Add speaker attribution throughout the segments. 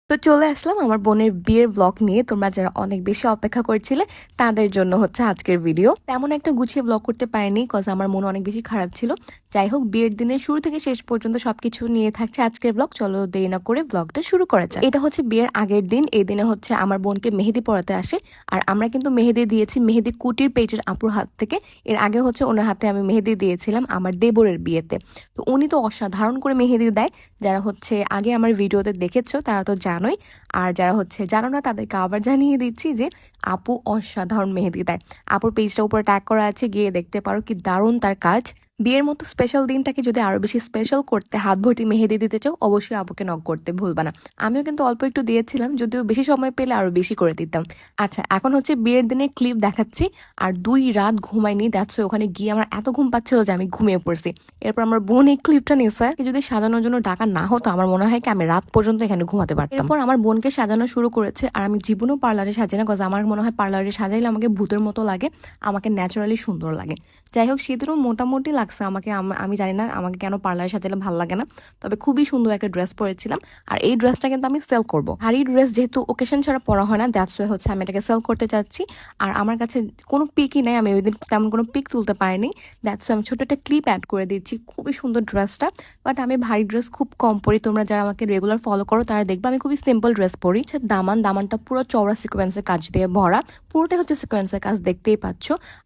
Speaker 1: তো চলে আসলাম আমার বোনের বিয়ের ব্লগ নিয়ে। তোমরা যারা অনেক বেশি অপেক্ষা করছিলে তাদের জন্য হচ্ছে আজকের ভিডিও। তেমন একটা গুছিয়ে ব্লগ করতে পারিনি কজ আমার মন অনেক বেশি খারাপ ছিল। যাই হোক, বিয়ের দিনের শুরু থেকে শেষ পর্যন্ত সবকিছু নিয়ে থাকছে আজকের ব্লগ। চলো দেরি না করে ব্লগটা শুরু করা যাক। এটা হচ্ছে বিয়ের আগের দিন। এই দিনে হচ্ছে আমার বোনকে মেহেদি পরাতে আসে। আর আমরা কিন্তু মেহেদি দিয়েছি মেহেদি কুটির পেজের আপুর হাত থেকে। এর আগে হচ্ছে ওনার হাতে আমি মেহেদি দিয়েছিলাম আমার দেবরের বিয়েতে। তো উনি তো অসাধারণ করে মেহেদি দেয়। যারা হচ্ছে আগে আমার ভিডিওতে দেখেছো তারা তো জানোই, আর যারা হচ্ছে জানো না তাদেরকে আবার জানিয়ে দিচ্ছি যে আপু অসাধারণ মেহেদি দেয়। আপুর পেজটা উপরে ট্যাগ করা আছে, গিয়ে দেখতে পারো, কি দারুণ তার কাজ। বিয়ের মতো স্পেশাল দিনটাকে যদি আরো বেশি স্পেশাল করতে হাত ভর্তি মেহেদি দিতে চাও, অবশ্যই আপুকে নক করতে ভুলবা না। আমিও কিন্তু অল্প একটু দিয়েছিলাম, যদিও বেশি সময় পেলে আরো বেশি করে দিতাম। আচ্ছা, এখন হচ্ছে বিয়ের দিনের ক্লিপ দেখাচ্ছি। আর 2 রাত ঘুমাইনি, দ্যাটস ওখানে গিয়ে আমার এত ঘুম পাচ্ছিল যে আমি ঘুমিয়ে পড়ছি। এরপর আমার বোন এই ক্লিপটা নিয়েছে। যদি সাজানোর জন্য ডাকা না হতো আমার মনে হয় কি আমি রাত পর্যন্ত এখানে ঘুমাতে পারতাম। এরপর আমার বোনকে সাজানো শুরু করেছে। আর আমি জীবনেও পার্লারে সাজি না, কজ আমার মনে হয় পার্লারে সাজাইলে আমাকে ভূতের মতো লাগে, আমাকে ন্যাচারালি সুন্দর লাগে। যাই হোক, সেদিনও মোটামুটি লাগছে আমাকে। আমি জানি না আমাকে কেন পার্লারে সাজালে ভালো লাগে না, তবে খুবই সুন্দর একটা ড্রেস পরেছিলাম। আর এই ড্রেসটা কিন্তু আমি সেল করব। ভারী ড্রেস যেহেতু ওকেশন ছাড়া পরা হয় না, দ্যাটস ওয়ে হচ্ছে আমি এটাকে সেল করতে চাচ্ছি। আর আমার কাছে কোনো পিকই নেই, আমি ওই দিন তেমন কোনো পিক তুলতে পারিনি। দ্যাটস ওয়ে আমি ছোট একটা ক্লিপ অ্যাড করে দিচ্ছি। খুবই সুন্দর ড্রেসটা, বাট আমি ভারী ড্রেস খুব কম পরি। তোমরা যারা আমাকে রেগুলার ফলো করো তারা দেখবে আমি খুবই সিম্পল ড্রেস পরি। দামানটা পুরো চওড়া সিকোয়েন্সের কাজ দিয়ে ভরা, পুরোটাই হচ্ছে সিকোয়েন্সের কাজ, দেখতেই পাচ্ছ।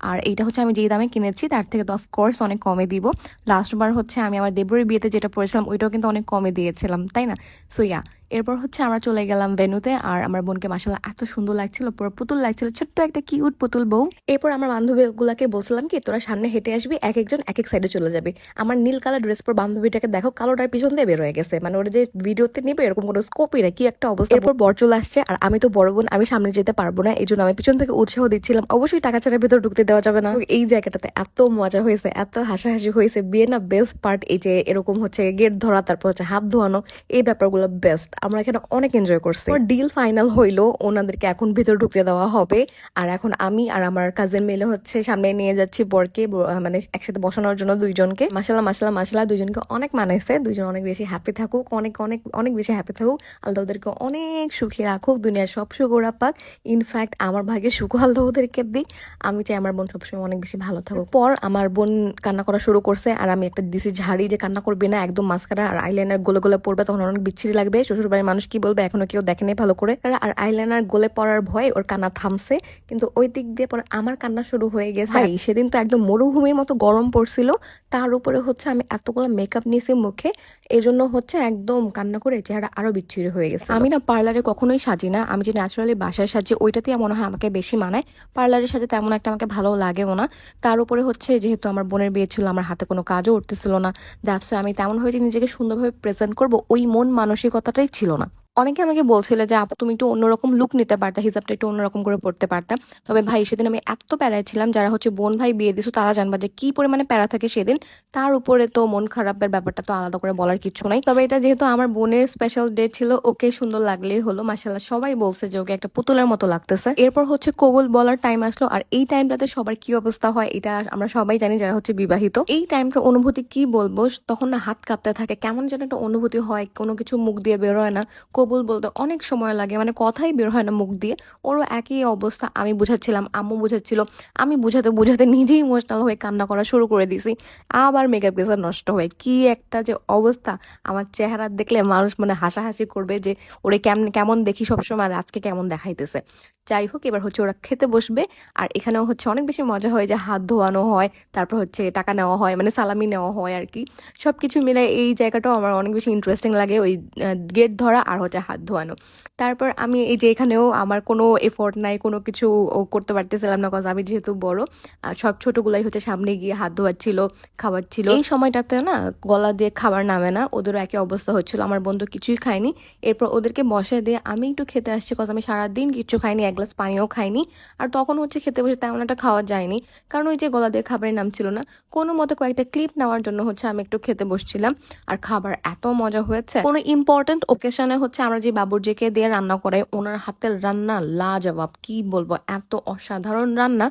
Speaker 1: আর এইটা হচ্ছে আমি যেই দামে কিনেছি তার থেকে তো অফকোর্স অনেক কমে দিব। লাস্টবার হচ্ছে আমি আমার দেবরের বিয়েতে যেটা পরেছিলাম ওইটাও কিন্তু অনেক কমে দিয়েছিলাম, তাই না? সো ইয়া, এরপর হচ্ছে আমরা চলে গেলাম ভেন্যুতে। আর আমার বোনকে মাসাল্লাহ এত সুন্দর লাগছিল, পুরো পুতুল লাগছিল, ছোট্ট একটা কিউট পুতুল বউ। এরপর আমার বান্ধবীগুলাকে বলছিলাম কি তোরা সামনে হেঁটে আসবি, এক একজন এক এক সাইডে চলে যাবে। আমার নীল কালার ড্রেস পর বান্ধবীটাকে দেখো কালোটার পিছন দিয়ে বের হয়ে গেছে, মানে ওরা যে ভিডিওতে নিবে এরকম কোনো স্কোপই না, কি একটা অবস্থা। এরপর বর চলে আসছে, আর আমি তো বড় বোন, আমি সামনে যেতে পারবো না, এই জন্য আমি পিছন থেকে উৎসাহ দিচ্ছিলাম। অবশ্যই টাকা ছাড়া ভেতর ঢুকতে দেওয়া যাবে না। এই জায়গাটাতে এত মজা হয়েছে, এত হাসাহাসি হয়েছে। বিয়ে না বেস্ট পার্ট এই যে এরকম হচ্ছে গেট ধরা, তারপর হচ্ছে হাত ধোয়ানো, এই ব্যাপারগুলো বেস্ট। আমরা এখানে অনেক এনজয় করছি। ডিল ফাইনাল হইলো, ওনাদেরকে এখন ভিতর ঢুকতে দেওয়া হবে। আর এখন আমি আর আমার কাজিন মিলে হচ্ছে সামনে নিয়ে যাচ্ছি বরকে, মানে একসাথে বসানোর জন্য দুইজনকে। মাশাল্লাহ মাশাল্লাহ মাশাল্লাহ, দুইজনকে অনেক মানাইছে। দুইজন অনেক বেশি হ্যাপি থাকুক, অনেক অনেক অনেক বেশি হ্যাপি থাকুক। আল্লাহ ওদেরকে অনেক সুখী রাখুক, দুনিয়ার সব সুখ ওরা পাক। ইনফ্যাক্ট আমার ভাগ্যে সুখ আল্লাহ ওদেরকে দিই। আমি চাই আমার বোন সবসময় অনেক বেশি ভালো থাকুক। পর আমার বোন কান্না করা শুরু করছে, আর আমি একটা দিছি ঝাড়ি যে কান্না করবি না, একদম মাস্কারা আর আইলাইনার গোলে গোলে পড়বে, তখন অনেক বিচ্ছিরি লাগবে। শ্বশুর বাড়ির মানুষ কি বলবে এখনো কেউ দেখেনি ভালো করে। আর আইলাইনার গোলে পড়ার ভয় ওর কান্না থামছে, কিন্তু ওই দিক দিয়ে পরে আমার কান্না শুরু হয়ে গেছে। সেদিন তো একদম মরুভূমির মতো গরম পড়ছিল, তার উপরে হচ্ছে আমি এতগুলো মেকআপ নিয়েছি মুখে, এই জন্য হচ্ছে একদম কান্না করে চেহারা আরো বিচ্ছিরি হয়ে গেছে। আমি না পার্লারে কখনোই সাজি না, আমি যে ন্যাচারালি বাসায় সাজি ওইটাতেই মনে হয় আমাকে বেশি মানায়। পার্লারের সাথে তেমন একটা আমাকে ভালো লাগেও না। তার উপরে হচ্ছে যেহেতু আমার বোনের বিয়ে ছিল, আমার হাতে কোনো কাজও উঠতেছিল না, দ্যাটস আমি তেমন হয়ে যে নিজেকে সুন্দরভাবে প্রেজেন্ট করবো ওই মন মানসিকতাটাই ছিল না। অনেকে আমাকে বলছিল যে আপু তুমি একটু অন্যরকম লুক নিতে পারতা, হিজাবটা একটু অন্যরকম করে পড়তে পারতাম। তবে ভাই সেদিন আমি এত প্যারায় ছিলাম, যারা হচ্ছে বোন ভাই বিয়ে দিছো তারা জানবা যে কি পরিমাণে প্যারা থাকে সেদিন। তার উপরে তো মন খারাপের ব্যাপারটা তো আলাদা করে বলার কিছু নাই। তবে এটা যেহেতু আমার বোনের স্পেশাল ডে ছিল, ওকে সুন্দর লাগলেই হলো। মাশাআল্লাহ সবাই বলছে যে ওকে একটা পুতুলের মতো লাগতেছে। এরপর হচ্ছে কবুল বলার টাইম আসলো, আর এই টাইমটাতে সবার কি অবস্থা হয় এটা আমরা সবাই জানি যারা হচ্ছে বিবাহিত। এই টাইমটার অনুভূতি কি বলবো, তখন না হাত কাঁপতে থাকে, কেমন যেন একটা অনুভূতি হয়, কোনো কিছু মুখ দিয়ে বের হয় না। কবুল বলতে অনেক সময় লাগে, মানে কথাই বের হয় না মুখ দিয়ে। ওরও একই অবস্থা, আমি বুঝাচ্ছিলাম, আম্মু বুঝাচ্ছিল, আমি বুঝাতে বুঝাতে নিজেই ইমোশনাল হয়ে কান্না করা শুরু করে দিছি। আবার মেকআপ গেসার নষ্ট হয়, কি একটা যে অবস্থা। আমার চেহারা দেখলে মানুষ মানে হাসাহাসি করবে যে ওরে কেমন কেমন দেখি সবসময়, আর আজকে কেমন দেখাইতেছে। যাই হোক, এবার হচ্ছে ওরা খেতে বসবে। আর এখানেও হচ্ছে অনেক বেশি মজা হয়, যে হাত ধোয়ানো হয়, তারপর হচ্ছে টাকা নেওয়া হয়, মানে সালামি নেওয়া হয় আর কি। সবকিছু মিলে এই জায়গাটাও আমার অনেক বেশি ইন্টারেস্টিং লাগে, ওই গেট ধরা আর হচ্ছে হাত ধোয়ানো। তারপর আমি এই যে এখানেও আমার কোনো এফোর্ট নাই, কোনো কিছু করতে পারতেছিলাম না, কজ আমি যেহেতু বড়। আর সব ছোটগুলাই হচ্ছে সামনে গিয়ে হাত ধোয়াচ্ছিল, খাওয়াচ্ছিল। এই সময়টাতে না গলা দিয়ে খাবার নামে না, ওদেরও একই অবস্থা হচ্ছিল। আমার বন্ধু কিছুই খায়নি। এরপর ওদেরকে বসে দিয়ে আমি একটু খেতে আসছি, কজ আমি সারাদিন কিছু খাইনি, এক গ্লাস পানিও খাইনি। আর তখন হচ্ছে খেতে বসে তেমন একটা খাওয়া যায়নি, কারণ ওই যে গলা দিয়ে খাবারের নাম ছিল না। কোনো মতে কয়েকটা ক্লিপ নেওয়ার জন্য হচ্ছে আমি একটু খেতে বসছিলাম। আর খাবার এত মজা হয়েছে, কোনো ইম্পর্টেন্ট ওকেশনে হচ্ছে আমরা যে বাবুর্চিকে দিয়ে রান্না করাই, ওনার হাতের রান্না লাজবাব, কি বলবো, এত অসাধারণ রান্না।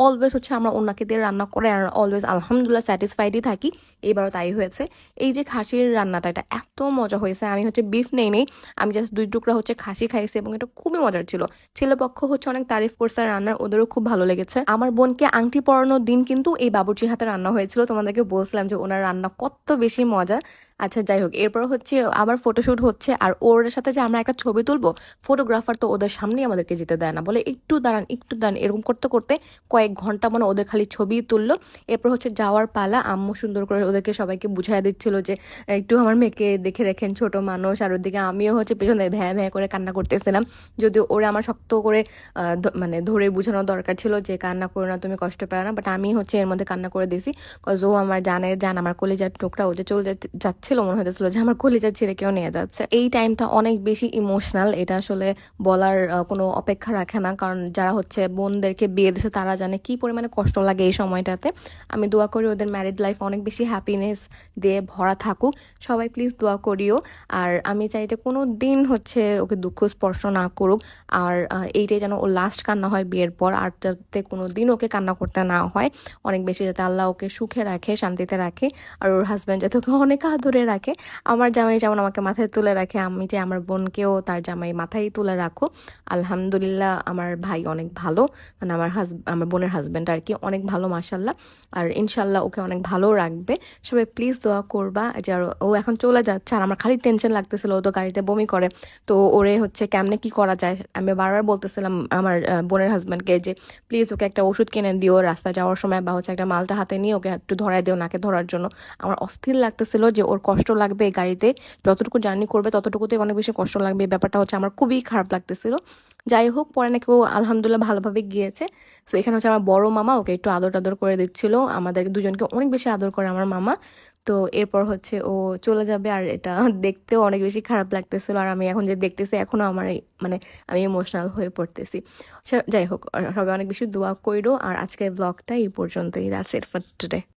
Speaker 1: অলওয়েজ হচ্ছে আমরা ওনাকে দিয়ে রান্না করে আর অলওয়েজ আলহামদুলিল্লাহ স্যাটিসফাইডই থাকি। এবারও তাই হয়েছে। এই যে খাসির রান্নাটা, এটা এত মজা হয়েছে। আমি হচ্ছে বিফ নেই, আমি জাস্ট 2 টুকরা হচ্ছে খাসি খাইছি এবং এটা খুবই মজার ছিল। ছেলেপক্ষ হচ্ছে অনেক তারিফ করছে রান্নার, ওদেরও খুব ভালো লেগেছে। আমার বোনকে আংটি পরানোর দিন কিন্তু এই বাবুর্চির হাতে রান্না হয়েছিল। তোমাদেরকে বলছিলাম যে ওনার রান্না কত বেশি মজা। আচ্ছা যাই হোক, এরপর হচ্ছে আবার ফটোশুট হচ্ছে, আর ওর সাথে যে আমরা একটা ছবি তুলবো, ফটোগ্রাফার তো ওদের সামনেই আমাদেরকে যেতে দেয় না, বলে একটু দাঁড়ান একটু দাঁড়ান, এরকম করতে করতে কয়েক ঘন্টা মানে ওদের খালি ছবি তুললো। এরপর হচ্ছে যাওয়ার পালা। আম্মু সুন্দর করে ওদেরকে সবাইকে বুঝাই দিচ্ছিল যে একটু আমার মেয়েকে দেখে রেখেন, ছোট মানুষ। আর ওদিকে আমিও হচ্ছে পেছনে ভ্যাঁ ভ্যাঁ করে কান্না করতেছিলাম, যদিও ওরে আমার শক্ত করে মানে ধরে বোঝানোর দরকার ছিল যে কান্না করো না, তুমি কষ্ট পাও না, বাট আমি হচ্ছে এর মধ্যে কান্না করে দিয়েছি। কজ ও আমার জান, আমার কলিজার টুকরা, ও যে চলে যাচ্ছিল, মনে হতেছিল যে আমার কলিজা ছেড়ে কেউ নিয়ে যাচ্ছে। এই টাইমটা অনেক বেশি ইমোশনাল, এটা আসলে বলার কোনো অপেক্ষা রাখে না, কারণ যারা হচ্ছে বোনদেরকে বিয়ে দিছে তারা জানে কি পরিমাণে কষ্ট লাগে এই সময়টাতে। আমি দোয়া করি ওদের ম্যারিড লাইফ অনেক বেশি হ্যাপিনেস দিয়ে ভরা থাকুক। সবাই প্লিজ দোয়া করিও। আর আমি চাই যে কোনো দিন হচ্ছে ওকে দুঃখ স্পর্শ না করুক, আর এইটাই যেন ও লাস্ট কান্না হয় বিয়ের পর, আর যাতে কোনো দিন ওকে কান্না করতে না হয়। অনেক বেশি যাতে আল্লাহ ওকে সুখে রাখে, শান্তিতে রাখে, আর ওর হাজব্যান্ড যাতে ওকে অনেক আদরে রাখে। আমার জামাই যেমন আমাকে মাথায় তুলে রাখে, আমি যে আমার বোনকেও তার জামাই মাথায় তুলে রাখো। আলহামদুলিল্লাহ আমার ভাই অনেক ভালো, মানে আমার বোনের হাজব্যান্ড আর কি, অনেক ভালো মাশাল্লাহ। আর ইনশাল্লাহ ওকে অনেক ভালো রাখবে। সবাই প্লিজ দোয়া করবা। যে ও এখন চলে যাচ্ছে আর আমার খালি টেনশন লাগতেছিল, ও তো গাড়িতে বমি করে, তো ওরে হচ্ছে কেমনে কি করা যায়। আমি বারবার বলতেছিলাম আমার বোনের হাজব্যান্ডকে যে প্লিজ ওকে একটা ওষুধ কিনে দিও রাস্তা যাওয়ার সময়, বা হচ্ছে একটা মালটা হাতে নিয়ে ওকে একটু ধরাই দিও নাকে ধরার জন্য। আমার অস্থির লাগতেছিল যে ওর কষ্ট লাগবে এই গাড়িতে, যতটুকু জার্নি করবে ততটুকুতে অনেক বেশি কষ্ট লাগবে। এই ব্যাপারটা হচ্ছে আমার খুবই খারাপ লাগতেছিল। যাই হোক, পরে নাকি ও আলহামদুলিল্লাহ ভালোভাবে গিয়েছে। সো এখানে হচ্ছে আমার বড় মামা ওকে একটু আদর টাদর করে দিচ্ছিল, আমাদের দুজনকে অনেক বেশি আদর করে আমার মামা। তো এরপর হচ্ছে ও চলে যাবে, আর এটা দেখতেও অনেক বেশি খারাপ লাগতেছিল। আর আমি এখন যে দেখতেছি এখনো আমার মানে আমি ইমোশনাল হয়ে পড়তেছি। যাই হোক, সবাই অনেক বেশি দোয়া কইরো। আর আজকের ব্লগটা এই পর্যন্তই। That's it for today.